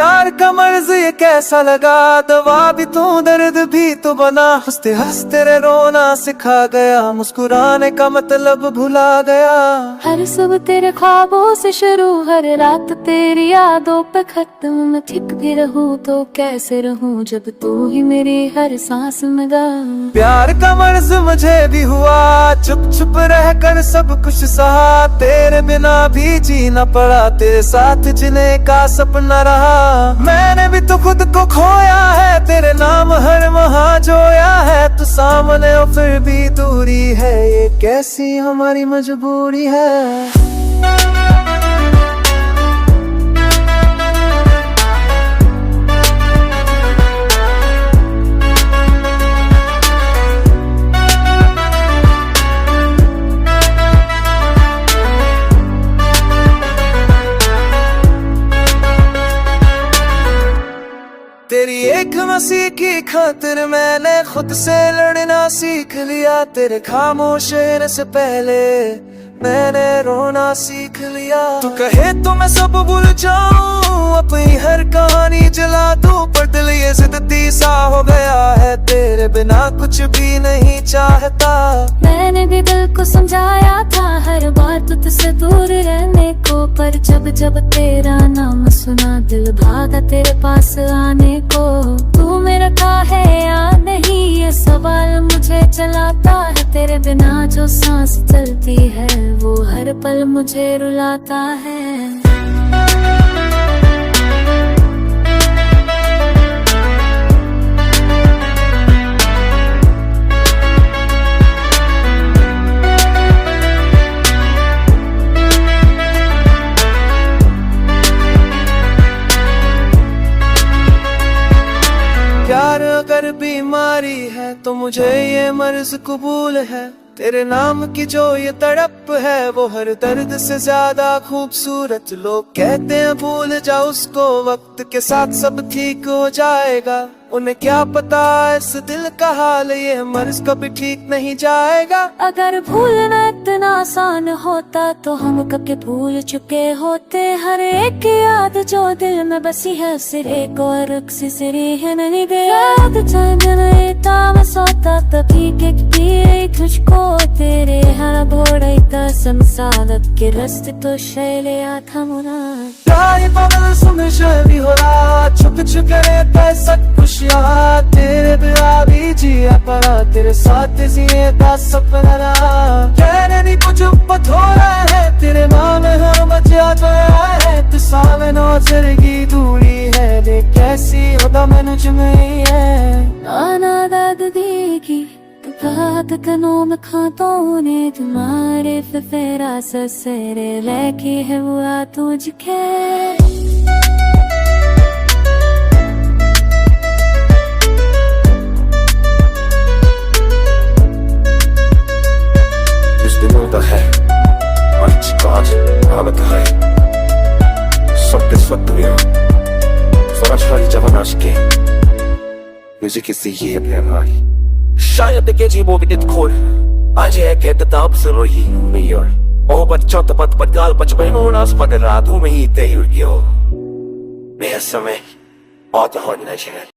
प्यार का मर्ज ये कैसा लगा, दवा भी तू दर्द भी तो बना। हंसते हंसते रे रोना सिखा गया, मुस्कुराने का मतलब भुला गया। हर सुबह तेरे ख्वाबों से शुरू, हर रात तेरी यादों पे खत्म। मैं ठीक भी रहूं तो कैसे रहूं जब तू ही मेरी हर सांस में गम। प्यार का मर्ज मुझे भी हुआ, चुप चुप रह कर सब कुछ सहा। तेरे बिना भी जीना पड़ा, तेरे साथ जीने का सपना रहा। मैंने भी तो खुद को खोया है, तेरे नाम हर वहाँ जोया है। तू सामने हो फिर भी दूरी है, ये कैसी हमारी मजबूरी है। तेरी एक मसीह की खातिर मैंने खुद से लड़ना सीख लिया। तेरे खामोश रहने से पहले मैंने रोना सीख लिया। तू कहे तो मैं सब भूल जाऊं, अपनी हर कहानी जला दूं। पर दिल ये जिद्दी सा हो गया है, तेरे बिना कुछ भी नहीं चाहता। मैंने भी दिल को समझाया था हर बार तुझसे दूर रहने को, पर जब जब तेरा नाम सुना दिल भागा तेरे पास आने को। तू मेरा था है या नहीं ये सवाल मुझे चलाता है। तेरे बिना जो सांस चलती है वो हर पल मुझे रुलाता है। प्यार अगर बीमारी है तो मुझे ये मर्ज कबूल है। तेरे नाम की जो ये तड़प है वो हर दर्द से ज्यादा खूबसूरत। लोग कहते हैं भूल जा उसको, वक्त के साथ सब ठीक हो जाएगा। उन्हें क्या पता इस दिल का हाल, ये मर्ज कभी ठीक नहीं जाएगा। अगर भूलना इतना आसान होता तो हम कब के भूल चुके होते। हर एक याद जो दिल में बसी है सिरे को रक्सी सिरी है नहीं गया। मैं सोता तभी के तुझको तेरे हर घोड़े का संसारत के रस्ते तो शैले था मुना। बगल सुन भी हो रहा, छुप छुप रहता सब खुशियाँ। तेरे बिना भी जिया पड़ा, तेरे साथ जिए का सपना रहा। कहने नहीं कुछ पत हो रहा है, तेरे नाम हर बचा गया है। तू सामने नजर की दूरी है, देख कैसी होता मैंने चुनी है। नाना दाद देगी बात कनो में खातों ने तुम्हारे फेरा ससरे लेके है हुआ तुझके। Müzik isteği yapar. Şayet gece bu bir kor. Acı kete tab sırohi miyor. O bat çota pat gal pat benunas pat raatu में ही तय हो। मैं समय बहुत होने चाहिए।